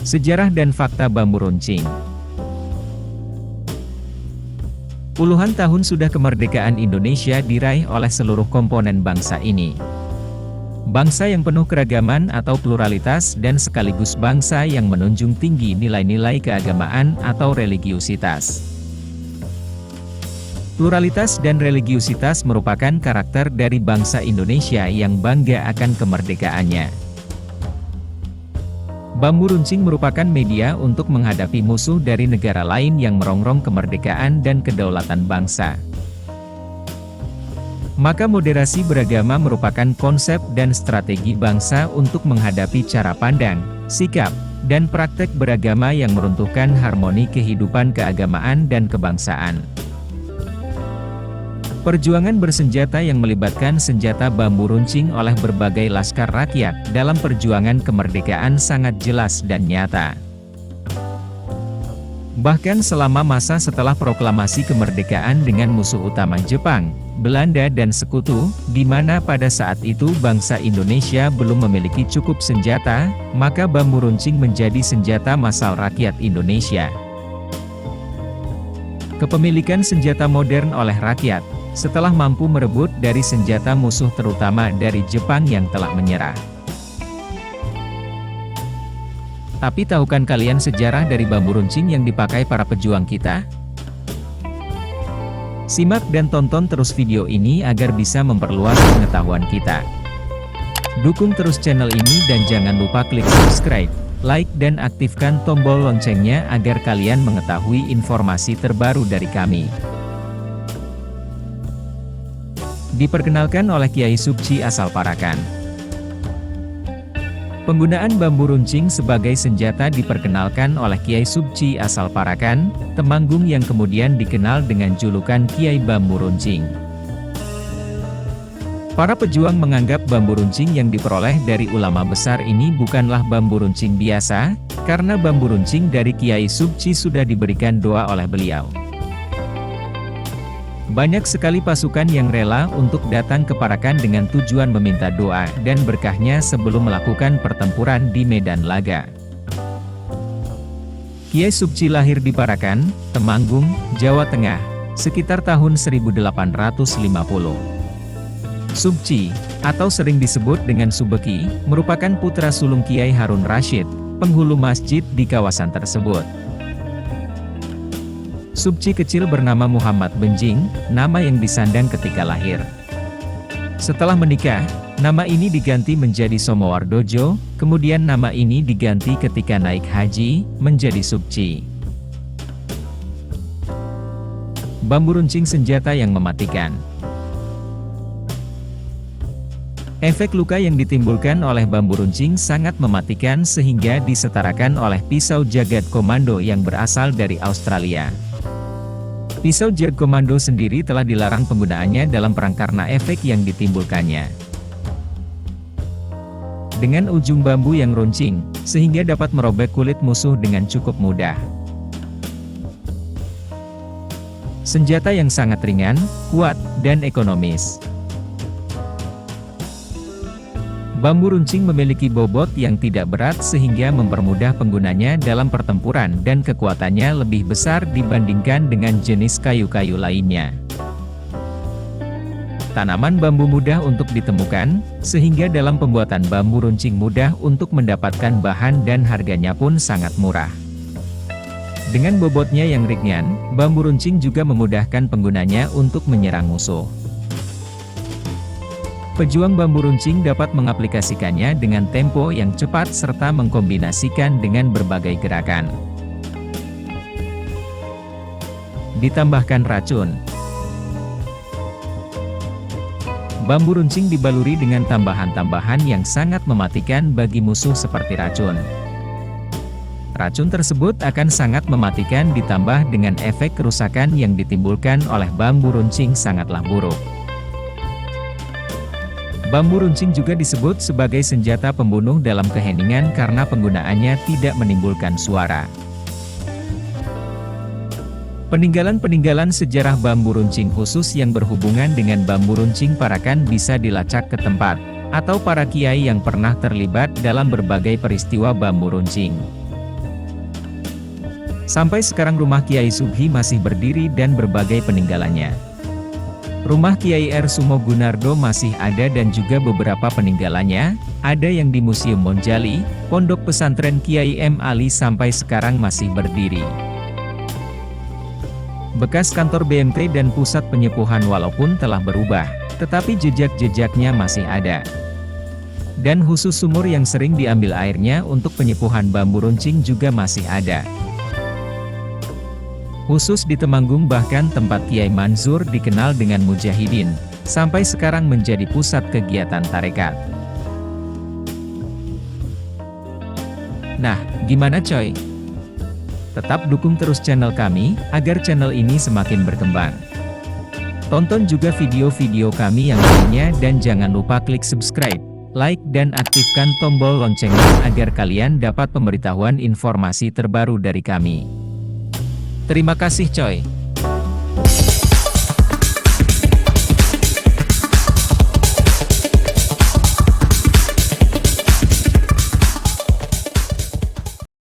Sejarah dan fakta bambu runcing. Puluhan tahun sudah kemerdekaan Indonesia diraih oleh seluruh komponen bangsa ini. Bangsa yang penuh keragaman atau pluralitas dan sekaligus bangsa yang menunjung tinggi nilai-nilai keagamaan atau religiusitas. Pluralitas dan religiusitas merupakan karakter dari bangsa Indonesia yang bangga akan kemerdekaannya. Bambu runcing merupakan media untuk menghadapi musuh dari negara lain yang merongrong kemerdekaan dan kedaulatan bangsa. Maka moderasi beragama merupakan konsep dan strategi bangsa untuk menghadapi cara pandang, sikap, dan praktek beragama yang meruntuhkan harmoni kehidupan keagamaan dan kebangsaan. Perjuangan bersenjata yang melibatkan senjata bambu runcing oleh berbagai laskar rakyat dalam perjuangan kemerdekaan sangat jelas dan nyata. Bahkan selama masa setelah proklamasi kemerdekaan dengan musuh utama Jepang, Belanda dan sekutu, di mana pada saat itu bangsa Indonesia belum memiliki cukup senjata, maka bambu runcing menjadi senjata massal rakyat Indonesia. Kepemilikan senjata modern oleh rakyat, setelah mampu merebut dari senjata musuh terutama dari Jepang yang telah menyerah. Tapi tahukah kalian sejarah dari bambu runcing yang dipakai para pejuang kita? Simak dan tonton terus video ini agar bisa memperluas pengetahuan kita. Dukung terus channel ini dan jangan lupa klik subscribe, like dan aktifkan tombol loncengnya agar kalian mengetahui informasi terbaru dari kami. Diperkenalkan oleh Kiai Supchi asal Parakan. Penggunaan bambu runcing sebagai senjata diperkenalkan oleh Kiai Supchi asal Parakan, Temanggung yang kemudian dikenal dengan julukan Kiai Bambu Runcing. Para pejuang menganggap bambu runcing yang diperoleh dari ulama besar ini bukanlah bambu runcing biasa, karena bambu runcing dari Kiai Supchi sudah diberikan doa oleh beliau. Banyak sekali pasukan yang rela untuk datang ke Parakan dengan tujuan meminta doa dan berkahnya sebelum melakukan pertempuran di medan laga. Kiai Supchi lahir di Parakan, Temanggung, Jawa Tengah, sekitar tahun 1850. Supchi, atau sering disebut dengan Subeki, merupakan putra sulung Kiai Harun Rasyid, penghulu masjid di kawasan tersebut. Supchi kecil bernama Muhammad Benjing, nama yang disandang ketika lahir. Setelah menikah, nama ini diganti menjadi Somowardojo, kemudian nama ini diganti ketika naik haji, menjadi Supchi. Bambu runcing senjata yang mematikan. Efek luka yang ditimbulkan oleh bambu runcing sangat mematikan sehingga disetarakan oleh pisau jagat komando yang berasal dari Australia. Pisau jagat komando sendiri telah dilarang penggunaannya dalam perang karena efek yang ditimbulkannya. Dengan ujung bambu yang runcing, sehingga dapat merobek kulit musuh dengan cukup mudah. Senjata yang sangat ringan, kuat, dan ekonomis. Bambu runcing memiliki bobot yang tidak berat sehingga mempermudah penggunanya dalam pertempuran dan kekuatannya lebih besar dibandingkan dengan jenis kayu-kayu lainnya. Tanaman bambu mudah untuk ditemukan, sehingga dalam pembuatan bambu runcing mudah untuk mendapatkan bahan dan harganya pun sangat murah. Dengan bobotnya yang ringan, bambu runcing juga memudahkan penggunanya untuk menyerang musuh. Pejuang bambu runcing dapat mengaplikasikannya dengan tempo yang cepat serta mengkombinasikan dengan berbagai gerakan. Ditambahkan racun. Bambu runcing dibaluri dengan tambahan-tambahan yang sangat mematikan bagi musuh seperti racun. Racun tersebut akan sangat mematikan ditambah dengan efek kerusakan yang ditimbulkan oleh bambu runcing sangatlah buruk. Bambu runcing juga disebut sebagai senjata pembunuh dalam keheningan karena penggunaannya tidak menimbulkan suara. Peninggalan-peninggalan sejarah bambu runcing khusus yang berhubungan dengan bambu runcing Parakan bisa dilacak ke tempat, atau para kiai yang pernah terlibat dalam berbagai peristiwa bambu runcing. Sampai sekarang rumah Kiai Subhi masih berdiri dan berbagai peninggalannya. Rumah Kiai R. Sumo Gunardo masih ada dan juga beberapa peninggalannya, ada yang di Museum Monjali, Pondok Pesantren Kiai M. Ali sampai sekarang masih berdiri. Bekas kantor BMT dan pusat penyepuhan walaupun telah berubah, tetapi jejak-jejaknya masih ada. Dan khusus sumur yang sering diambil airnya untuk penyepuhan bambu runcing juga masih ada. Khusus di Temanggung bahkan tempat Kiai Manzur dikenal dengan Mujahidin, sampai sekarang menjadi pusat kegiatan tarekat. Nah, gimana coy? Tetap dukung terus channel kami, agar channel ini semakin berkembang. Tonton juga video-video kami yang lainnya dan jangan lupa klik subscribe, like dan aktifkan tombol loncengnya agar kalian dapat pemberitahuan informasi terbaru dari kami. Terima kasih coy.